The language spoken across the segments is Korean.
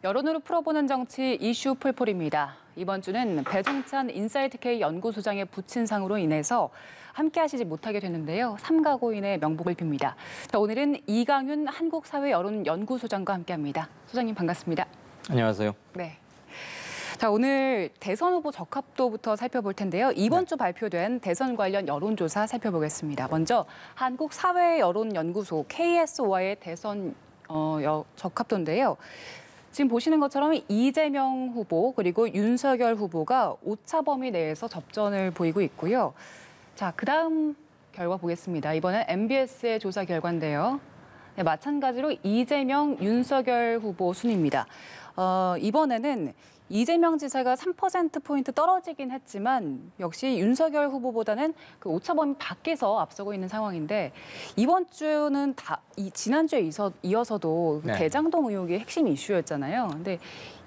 여론으로 풀어보는 정치 이슈 풀풀입니다. 이번 주는 배종찬 인사이트K 연구소장의 부친상으로 인해서 함께 하시지 못하게 됐는데요. 삼가고인의 명복을 빕니다. 자, 오늘은 이강윤 한국사회여론연구소장과 함께합니다. 소장님 반갑습니다. 안녕하세요. 네. 자, 오늘 대선 후보 적합도부터 살펴볼 텐데요. 이번 주 발표된 대선 관련 여론조사 살펴보겠습니다. 먼저 한국사회여론연구소 KSOI의 대선 적합도인데요. 지금 보시는 것처럼 이재명 후보 그리고 윤석열 후보가 오차 범위 내에서 접전을 보이고 있고요. 자, 그다음 결과 보겠습니다. 이번엔 MBS의 조사 결과인데요. 네, 마찬가지로 이재명, 윤석열 후보 순입니다. 이번에는 이재명 지사가 3%포인트 떨어지긴 했지만 역시 윤석열 후보보다는 그 오차 범위 밖에서 앞서고 있는 상황인데 이번 주는 지난주에 이어서도 그 대장동 의혹이 핵심 이슈였잖아요. 근데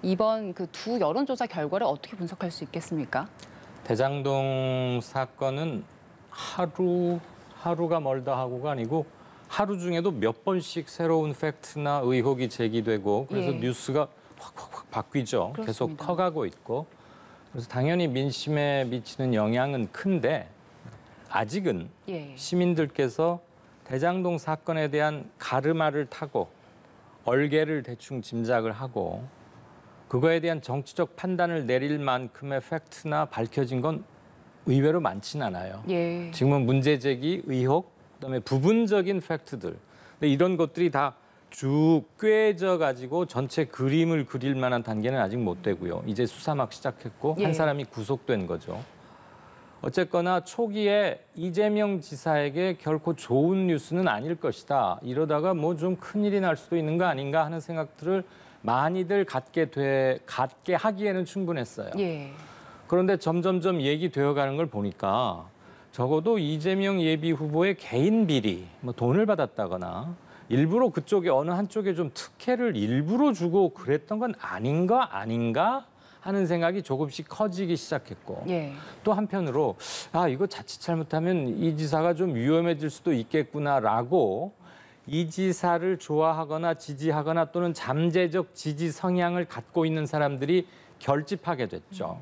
이번 그 두 여론조사 결과를 어떻게 분석할 수 있겠습니까? 대장동 사건은 하루가 멀다 하고가 아니고 하루 중에도 몇 번씩 새로운 팩트나 의혹이 제기되고 그래서 뉴스가 확 바뀌죠. 그렇습니다. 계속 커가고 있고. 그래서 당연히 민심에 미치는 영향은 큰데 아직은 시민들께서 대장동 사건에 대한 가르마를 타고 얼개를 대충 짐작을 하고 그거에 대한 정치적 판단을 내릴 만큼의 팩트나 밝혀진 건 의외로 많지는 않아요. 지금은 문제 제기, 의혹, 그다음에 부분적인 팩트들. 근데 이런 것들이 다 쭉 꿰져 가지고 전체 그림을 그릴 만한 단계는 아직 못 되고요. 이제 수사 막 시작했고 한 사람이 구속된 거죠. 어쨌거나 초기에 이재명 지사에게 결코 좋은 뉴스는 아닐 것이다. 이러다가 뭐 좀 큰일이 날 수도 있는 거 아닌가 하는 생각들을 많이들 갖게 하기에는 충분했어요. 그런데 점점점 얘기되어 가는 걸 보니까 적어도 이재명 예비 후보의 개인 비리, 뭐 돈을 받았다거나 일부러 그쪽에 어느 한쪽에 좀 특혜를 일부러 주고 그랬던 건 아닌가 하는 생각이 조금씩 커지기 시작했고 또 한편으로 이거 자칫 잘못하면 이 지사가 좀 위험해질 수도 있겠구나라고 이 지사를 좋아하거나 지지하거나 또는 잠재적 지지 성향을 갖고 있는 사람들이 결집하게 됐죠.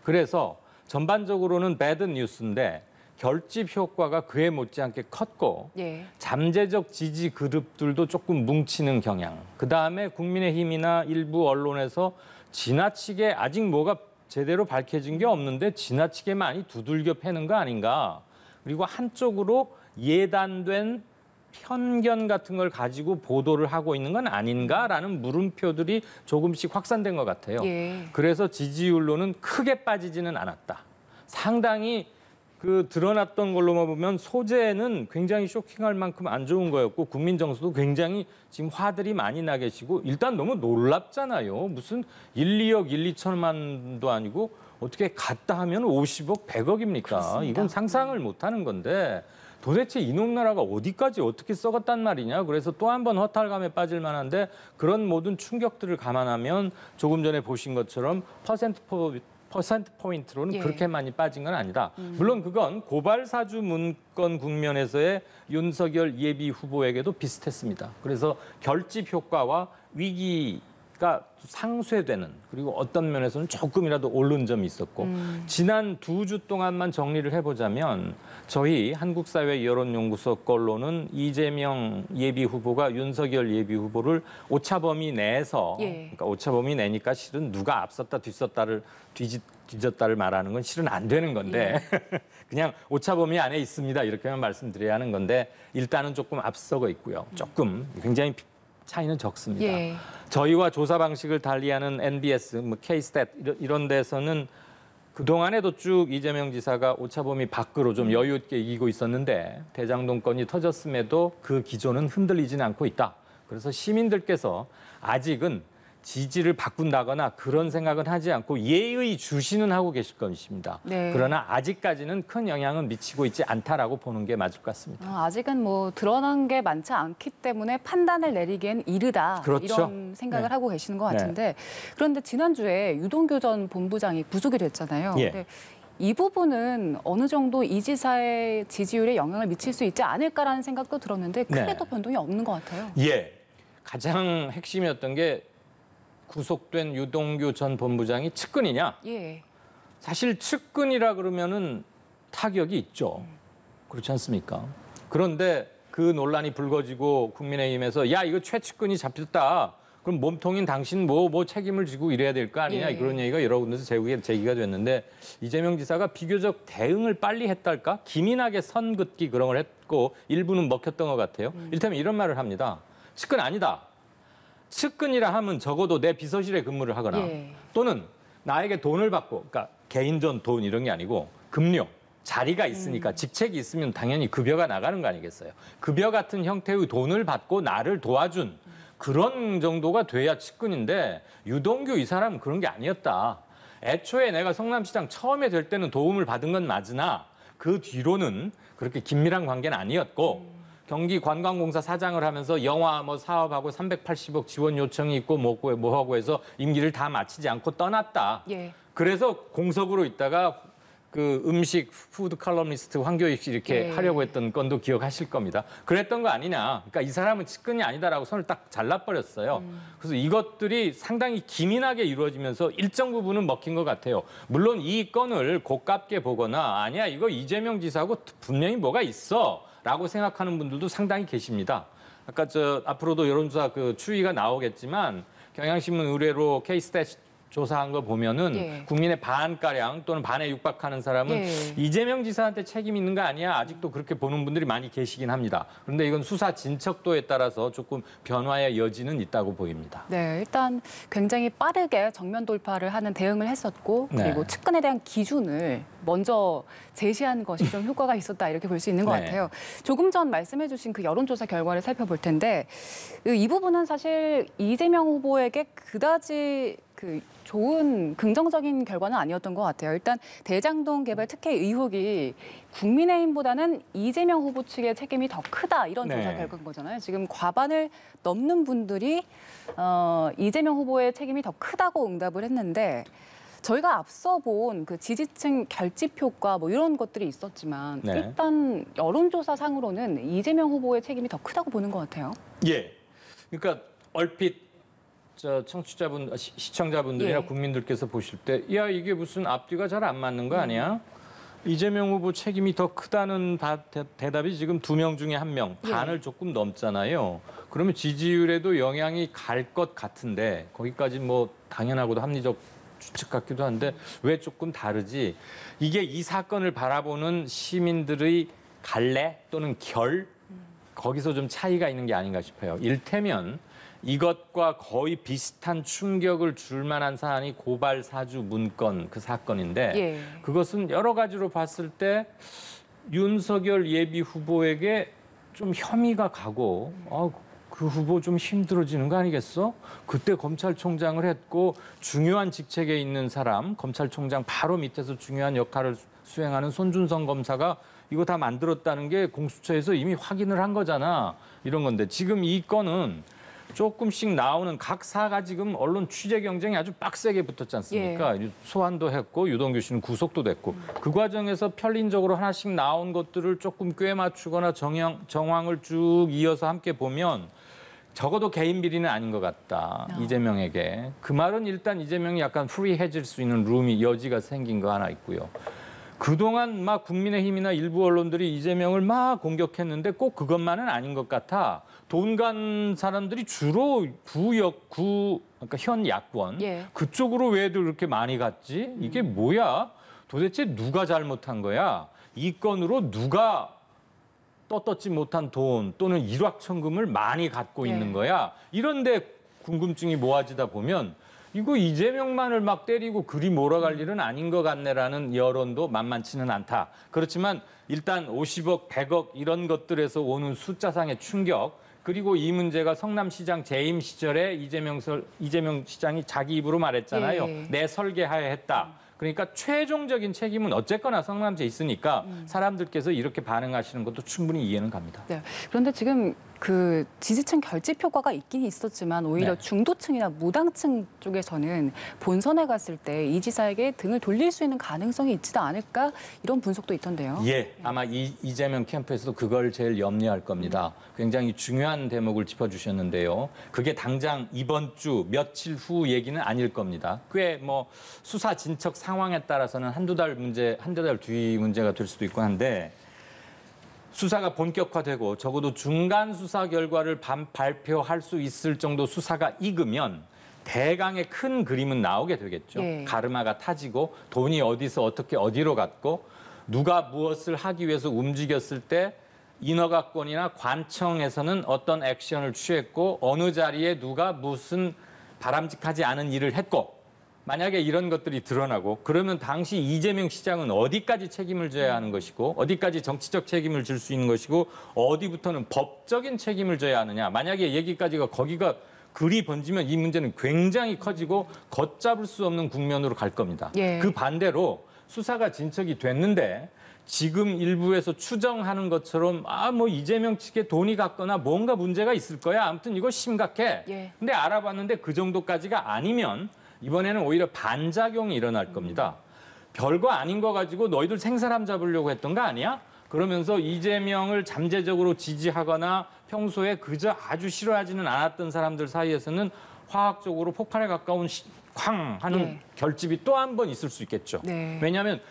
그래서 전반적으로는 배드 뉴스인데 결집 효과가 그에 못지않게 컸고 잠재적 지지 그룹들도 조금 뭉치는 경향. 그다음에 국민의힘이나 일부 언론에서 지나치게 아직 뭐가 제대로 밝혀진 게 없는데 지나치게 많이 두들겨 패는 거 아닌가. 그리고 한쪽으로 예단된 편견 같은 걸 가지고 보도를 하고 있는 건 아닌가라는 물음표들이 조금씩 확산된 것 같아요. 그래서 지지율로는 크게 빠지지는 않았다. 상당히 드러났던 걸로만 보면 소재는 굉장히 쇼킹할 만큼 안 좋은 거였고 국민 정서도 굉장히 지금 화들이 많이 나 계시고 일단 너무 놀랍잖아요. 무슨 1, 2억, 1, 2천만도 아니고 어떻게 갔다 하면 50억, 100억입니까? 그렇습니다. 이건 상상을 못하는 건데 도대체 이놈 나라가 어디까지 어떻게 썩었단 말이냐. 그래서 또 한 번 허탈감에 빠질 만한데 그런 모든 충격들을 감안하면 조금 전에 보신 것처럼 퍼센트 포인트로는 그렇게 많이 빠진 건 아니다. 물론 그건 고발 사주 문건 국면에서의 윤석열 예비 후보에게도 비슷했습니다. 그래서 결집 효과와 위기가 상쇄되는 그리고 어떤 면에서는 조금이라도 오른 점이 있었고 지난 2주 동안만 정리를 해보자면 저희 한국사회여론연구소 걸로는 이재명 예비 후보가 윤석열 예비 후보를 오차범위 내에서 그러니까 오차범위 내니까 실은 누가 앞섰다 뒤졌다를 말하는 건 실은 안 되는 건데 그냥 오차범위 안에 있습니다 이렇게만 말씀드려야 하는 건데 일단은 조금 앞서고 있고요. 조금 굉장히 차이는 적습니다. 저희와 조사 방식을 달리하는 NBS, K-스탯 이런 데서는 그동안에도 쭉 이재명 지사가 오차범위 밖으로 좀 여유 있게 이기고 있었는데 대장동 건이 터졌음에도 그 기조는 흔들리지는 않고 있다. 그래서 시민들께서 아직은 지지를 바꾼다거나 그런 생각은 하지 않고 예의 주시는 하고 계실 것입니다. 그러나 아직까지는 큰 영향은 미치고 있지 않다라고 보는 게 맞을 것 같습니다. 아직은 뭐 드러난 게 많지 않기 때문에 판단을 내리기엔 이르다. 이런 생각을 하고 계시는 것 같은데 그런데 지난주에 유동규 전 본부장이 구속이 됐잖아요. 근데 이 부분은 어느 정도 이 지사의 지지율에 영향을 미칠 수 있지 않을까라는 생각도 들었는데 크게 또 변동이 없는 것 같아요. 가장 핵심이었던 게 구속된 유동규 전 본부장이 측근이냐? 예. 사실 측근이라 그러면은 타격이 있죠. 그렇지 않습니까? 그런데 그 논란이 불거지고 국민의힘에서 야 이거 최측근이 잡혔다. 그럼 몸통인 당신 뭐 책임을 지고 이래야 될 거 아니냐. 예. 그런 얘기가 여러 군데서 제기가 됐는데 이재명 지사가 비교적 대응을 빨리 했달까? 기민하게 선긋기 그런 걸 했고 일부는 먹혔던 것 같아요. 이를테면 이런 말을 합니다. 측근 아니다. 측근이라 하면 적어도 내 비서실에 근무를 하거나 예. 또는 나에게 돈을 받고 그러니까 개인전 돈 이런 게 아니고 급료. 자리가 있으니까 직책이 있으면 당연히 급여가 나가는 거 아니겠어요. 급여 같은 형태의 돈을 받고 나를 도와준 그런 정도가 돼야 측근인데 유동규 이 사람은 그런 게 아니었다. 애초에 내가 성남시장 처음에 될 때는 도움을 받은 건 맞으나 그 뒤로는 그렇게 긴밀한 관계는 아니었고 경기관광공사 사장을 하면서 영화 사업하고 380억 지원 요청이 있고 뭐하고 해서 임기를 다 마치지 않고 떠났다. 예. 그래서 공석으로 있다가 그 음식 푸드 칼럼니스트 황교익 씨 이렇게 예. 하려고 했던 건도 기억하실 겁니다. 그랬던 거 아니냐. 그러니까 이 사람은 측근이 아니다라고 손을 딱 잘라버렸어요. 그래서 이것들이 상당히 기민하게 이루어지면서 일정 부분은 먹힌 것 같아요. 물론 이 건을 고깝게 보거나 아니야 이거 이재명 지사하고 분명히 뭐가 있어라고 생각하는 분들도 상당히 계십니다. 아까 앞으로도 여론조사 추이가 나오겠지만 경향신문 의뢰로 K-스탯 조사한 거 보면은 예. 국민의 반가량 또는 반에 육박하는 사람은 예. 이재명 지사한테 책임 있는 거 아니야? 아직도 그렇게 보는 분들이 많이 계시긴 합니다. 그런데 이건 수사 진척도에 따라서 조금 변화의 여지는 있다고 보입니다. 네, 일단 굉장히 빠르게 정면 돌파를 하는 대응을 했었고 그리고 네. 측근에 대한 기준을 먼저 제시한 것이 좀 효과가 있었다 이렇게 볼 수 있는 것 네. 같아요. 조금 전 말씀해 주신 그 여론조사 결과를 살펴볼 텐데 이 부분은 사실 이재명 후보에게 그다지 좋은 긍정적인 결과는 아니었던 것 같아요. 일단 대장동 개발 특혜 의혹이 국민의힘보다는 이재명 후보 측의 책임이 더 크다 이런 조사 네. 결과인 거잖아요. 지금 과반을 넘는 분들이 이재명 후보의 책임이 더 크다고 응답을 했는데 저희가 앞서 본 그 지지층 결집효과 이런 것들이 있었지만 네. 일단 여론조사상으로는 이재명 후보의 책임이 더 크다고 보는 것 같아요. 예. 그러니까 얼핏 시청자분들이나 예. 국민들께서 보실 때 야 이게 무슨 앞뒤가 잘 안 맞는 거 아니야? 이재명 후보 책임이 더 크다는 대답이 지금 2명 중에 1명, 예. 반을 조금 넘잖아요. 그러면 지지율에도 영향이 갈 것 같은데 거기까지 당연하고도 합리적 추측 같기도 한데 왜 조금 다르지? 이게 이 사건을 바라보는 시민들의 갈래 또는 결 거기서 좀 차이가 있는 게 아닌가 싶어요. 일테면 이것과 거의 비슷한 충격을 줄 만한 사안이 고발 사주 문건 그 사건인데 예. 그것은 여러 가지로 봤을 때 윤석열 예비 후보에게 좀 혐의가 가고 그 후보 좀 힘들어지는 거 아니겠어? 그때 검찰총장을 했고 중요한 직책에 있는 사람, 검찰총장 바로 밑에서 중요한 역할을 수행하는 손준성 검사가 이거 다 만들었다는 게 공수처에서 이미 확인을 한 거잖아. 이런 건데 지금 이 건은 조금씩 나오는 각 사가 지금 언론 취재 경쟁이 아주 빡세게 붙었지 않습니까? 예. 소환도 했고 유동규 씨는 구속도 됐고 그 과정에서 편린적으로 하나씩 나온 것들을 조금 꽤 맞추거나 정황을 쭉 이어서 함께 보면 적어도 개인 비리는 아닌 것 같다. 이재명에게. 그 말은 일단 이재명이 약간 프리해질 수 있는 여지가 생긴 거 하나 있고요. 그동안 국민의힘이나 일부 언론들이 이재명을 공격했는데 꼭 그것만은 아닌 것 같아. 돈 간 사람들이 주로 그러니까 현 야권 예. 그쪽으로 왜들 그렇게 많이 갔지? 이게 뭐야? 도대체 누가 잘못한 거야? 이 건으로 누가 떳떳지 못한 돈 또는 일확천금을 많이 갖고 예. 있는 거야? 이런데 궁금증이 모아지다 보면 이거 이재명만을 때리고 그리 몰아갈 일은 아닌 것 같네라는 여론도 만만치는 않다. 그렇지만 일단 50억, 100억 이런 것들에서 오는 숫자상의 충격 그리고 이 문제가 성남시장 재임 시절에 이재명 시장이 자기 입으로 말했잖아요. 예. 내 설계하에 했다. 그러니까 최종적인 책임은 어쨌거나 성남시에 있으니까 사람들께서 이렇게 반응하시는 것도 충분히 이해는 갑니다. 네. 그런데 지금 그 지지층 결집 효과가 있긴 있었지만 오히려 네. 중도층이나 무당층 쪽에서는 본선에 갔을 때 이 지사에게 등을 돌릴 수 있는 가능성이 있지도 않을까 이런 분석도 있던데요. 예, 아마 이재명 캠프에서도 그걸 제일 염려할 겁니다. 굉장히 중요한 대목을 짚어주셨는데요. 그게 당장 이번 주 며칠 후 얘기는 아닐 겁니다. 꽤 뭐 수사 진척 상황에 따라서는 한두 달 뒤 문제가 될 수도 있고 한데 수사가 본격화되고 적어도 중간 수사 결과를 발표할 수 있을 정도 수사가 익으면 대강의 큰 그림은 나오게 되겠죠. 예. 가르마가 타지고 돈이 어디서 어떻게 어디로 갔고 누가 무엇을 하기 위해서 움직였을 때 인허가권이나 관청에서는 어떤 액션을 취했고 어느 자리에 누가 무슨 바람직하지 않은 일을 했고 만약에 이런 것들이 드러나고 그러면 당시 이재명 시장은 어디까지 책임을 져야 하는 것이고 어디까지 정치적 책임을 질 수 있는 것이고 어디부터는 법적인 책임을 져야 하느냐. 만약에 얘기까지가 거기가 글이 번지면 이 문제는 굉장히 커지고 걷잡을 수 없는 국면으로 갈 겁니다. 예. 그 반대로 수사가 진척이 됐는데 지금 일부에서 추정하는 것처럼 뭐 이재명 측에 돈이 갔거나 뭔가 문제가 있을 거야. 아무튼 이거 심각해. 예. 근데 알아봤는데 그 정도까지가 아니면 이번에는 오히려 반작용이 일어날 겁니다. 별거 아닌 거 가지고 너희들 생사람 잡으려고 했던 거 아니야? 그러면서 이재명을 잠재적으로 지지하거나 평소에 그저 아주 싫어하지는 않았던 사람들 사이에서는 화학적으로 폭발에 가까운 쾅 하는 네. 결집이 또 한 번 있을 수 있겠죠. 네. 왜냐하면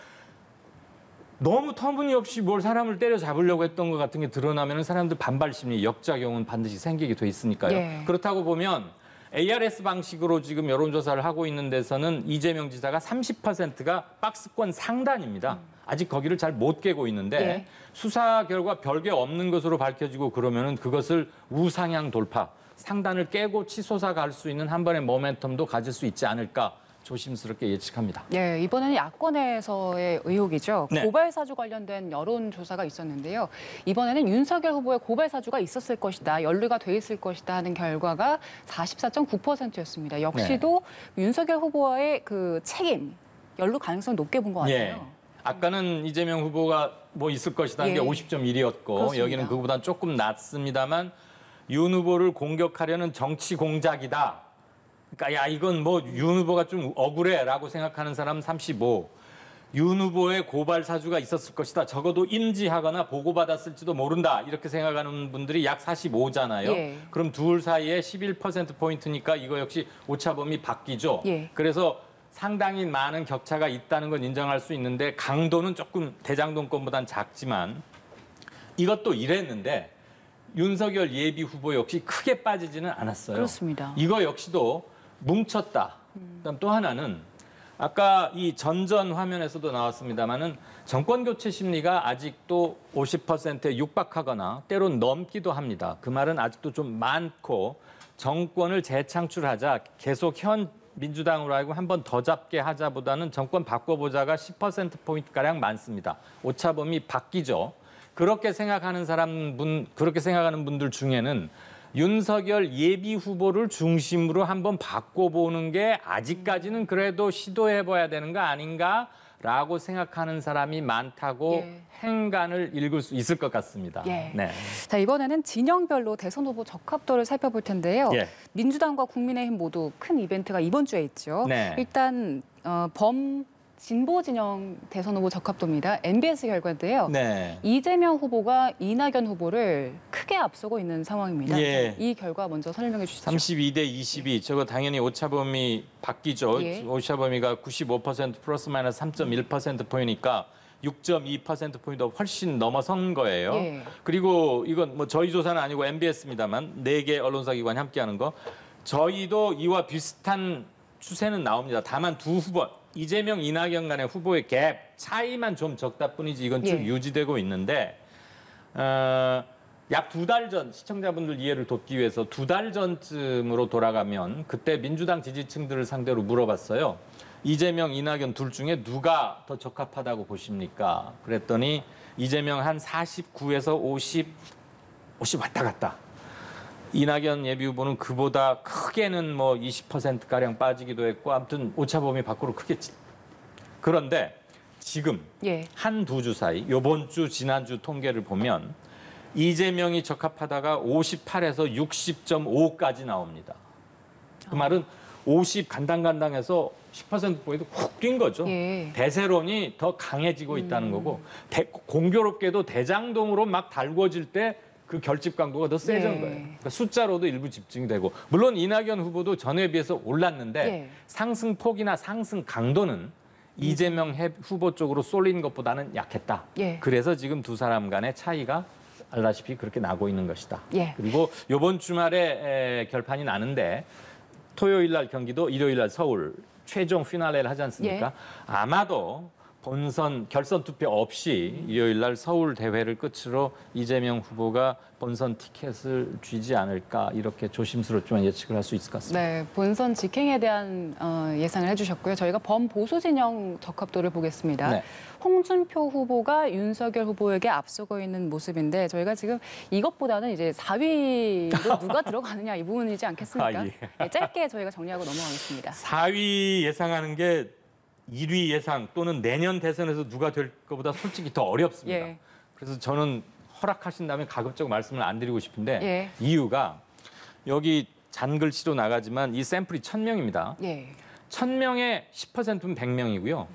너무 터무니없이 뭘 사람을 때려 잡으려고 했던 것 같은 게 드러나면 사람들 반발 심리, 역작용은 반드시 생기게 돼 있으니까요. 예. 그렇다고 보면 ARS 방식으로 지금 여론조사를 하고 있는 데서는 이재명 지사가 30%가 박스권 상단입니다. 아직 거기를 잘 못 깨고 있는데 예. 수사 결과 별게 없는 것으로 밝혀지고 그러면은 그것을 우상향 돌파, 상단을 깨고 치솟아 갈 수 있는 한 번의 모멘텀도 가질 수 있지 않을까 조심스럽게 예측합니다. 네, 이번에는 야권에서의 의혹이죠. 네. 고발 사주 관련된 여론조사가 있었는데요. 이번에는 윤석열 후보의 고발 사주가 있었을 것이다, 연루가 돼 있을 것이다 하는 결과가 44.9%였습니다. 역시도 윤석열 후보와의 그 책임, 연루 가능성 높게 본 것 같아요. 예. 아까는 이재명 후보가 뭐 있을 것이라는 예. 게 50.1이었고 그렇습니다. 여기는 그보다 조금 낮습니다만 윤 후보를 공격하려는 정치 공작이다. 그러니까 야 이건 뭐 윤 후보가 좀 억울해라고 생각하는 사람 35. 윤 후보의 고발 사주가 있었을 것이다. 적어도 인지하거나 보고받았을지도 모른다. 이렇게 생각하는 분들이 약 45잖아요. 예. 그럼 둘 사이에 11%포인트니까 이거 역시 오차범위 바뀌죠. 예. 그래서 상당히 많은 격차가 있다는 건 인정할 수 있는데 강도는 조금 대장동권보단 작지만 이것도 이랬는데 윤석열 예비 후보 역시 크게 빠지지는 않았어요. 그렇습니다. 이거 역시도 뭉쳤다. 그다음 또 하나는 아까 이 전전 화면에서도 나왔습니다마는 정권 교체 심리가 아직도 50%에 육박하거나 때론 넘기도 합니다. 그 말은 아직도 좀 많고 정권을 재창출하자 계속 현 민주당으로 하여금 한 번 더 잡게 하자보다는 정권 바꿔보자가 10%포인트가량 많습니다. 오차범위 바뀌죠. 그렇게 생각하는 그렇게 생각하는 분들 중에는 윤석열 예비 후보를 중심으로 한번 바꿔보는 게 아직까지는 그래도 시도해봐야 되는 거 아닌가라고 생각하는 사람이 많다고 예. 행간을 읽을 수 있을 것 같습니다. 예. 네. 자, 이번에는 진영별로 대선 후보 적합도를 살펴볼 텐데요. 예. 민주당과 국민의힘 모두 큰 이벤트가 이번 주에 있죠. 네. 일단 진보 진영 대선 후보 적합도입니다. MBS 결과인데요. 네. 이재명 후보가 이낙연 후보를 크게 앞서고 있는 상황입니다. 예. 이 결과 먼저 설명해 주시죠. 32대 22. 저거 당연히 오차범위 바뀌죠. 예. 오차범위가 95% 플러스 마이너스 3.1%포인트니까 6.2%포인트 훨씬 넘어선 거예요. 예. 그리고 이건 뭐 저희 조사는 아니고 MBS입니다만 4개 언론사 기관이 함께하는 거. 저희도 이와 비슷한 추세는 나옵니다. 다만 두 후보, 이재명, 이낙연 간의 후보의 갭 차이만 좀 적다 뿐이지 이건 쭉 예. 유지되고 있는데 약 2달 전 시청자분들 이해를 돕기 위해서 2달 전쯤으로 돌아가면 그때 민주당 지지층들을 상대로 물어봤어요. 이재명, 이낙연 둘 중에 누가 더 적합하다고 보십니까? 그랬더니 이재명 한 49에서 50 왔다 갔다. 이낙연 예비 후보는 그보다 크게는 뭐 20%가량 빠지기도 했고 아무튼 오차범위 밖으로 크게 그런데 지금 예. 한두 주 사이, 이번 주, 지난주 통계를 보면 이재명이 적합하다가 58에서 60.5까지 나옵니다. 그 말은 50 간당간당해서 10%포인트 훅 뛴 거죠. 예. 대세론이 더 강해지고 있다는 거고 공교롭게도 대장동으로 막 달궈질 때 그 결집 강도가 더 세진 예. 거예요. 그러니까 숫자로도 일부 집중이 되고 물론 이낙연 후보도 전에 비해서 올랐는데 예. 상승폭이나 상승 강도는 이재명 후보 쪽으로 쏠린 것보다는 약했다. 예. 그래서 지금 두 사람 간의 차이가 알다시피 그렇게 나고 있는 것이다. 예. 그리고 이번 주말에 결판이 나는데 토요일 날 경기도, 일요일 날 서울 최종 피날레를 하지 않습니까? 예. 아마도 본선 결선 투표 없이 일요일 날 서울 대회를 끝으로 이재명 후보가 본선 티켓을 쥐지 않을까 이렇게 조심스럽지만 예측을 할 수 있을 것 같습니다. 네, 본선 직행에 대한 예상을 해주셨고요. 저희가 범보수 진영 적합도를 보겠습니다. 네. 홍준표 후보가 윤석열 후보에게 앞서고 있는 모습인데 저희가 지금 이것보다는 이제 4위로 누가 들어가느냐 이 부분이지 않겠습니까? 아, 예. 네, 짧게 저희가 정리하고 넘어가겠습니다. 4위 예상하는 게 1위 예상 또는 내년 대선에서 누가 될 것보다 솔직히 더 어렵습니다. 예. 그래서 저는 허락하신다면 가급적 말씀을 안 드리고 싶은데 예. 이유가 여기 잔글씨로 나가지만 이 샘플이 1000명입니다. 예. 1000명에 10%면 100명이고요.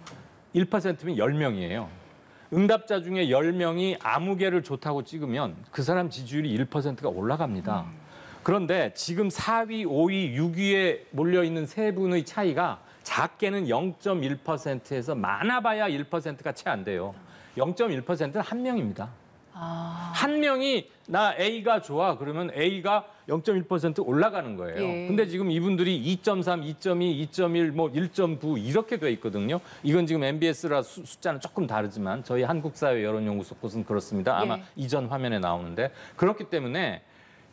1%면 10명이에요. 응답자 중에 10명이 아무 개를 좋다고 찍으면 그 사람 지지율이 1%가 올라갑니다. 그런데 지금 4위, 5위, 6위에 몰려있는 세 분의 차이가 작게는 0.1%에서 많아봐야 1%가 채 안 돼요. 0.1%는 한 명입니다. 한 명이 나 A가 좋아 그러면 A가 0.1% 올라가는 거예요. 예. 근데 지금 이분들이 2.3, 2.2, 2.1, 뭐 1.9 이렇게 돼 있거든요. 이건 지금 MBS라 숫자는 조금 다르지만 저희 한국사회 여론연구소 곳은 그렇습니다. 아마 예. 이전 화면에 나오는데 그렇기 때문에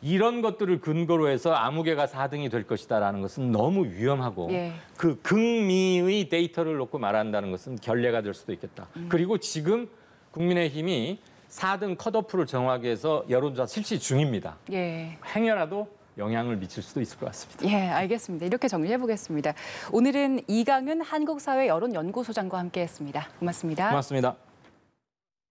이런 것들을 근거로 해서 아무개가 4등이 될 것이다라는 것은 너무 위험하고 예. 그 극미의 데이터를 놓고 말한다는 것은 결례가 될 수도 있겠다. 그리고 지금 국민의힘이 4등 컷오프를 정하기 위해서 여론조사 실시 중입니다. 예. 행여라도 영향을 미칠 수도 있을 것 같습니다. 예, 알겠습니다. 이렇게 정리해 보겠습니다. 오늘은 이강은 한국사회 여론연구소장과 함께했습니다. 고맙습니다. 고맙습니다.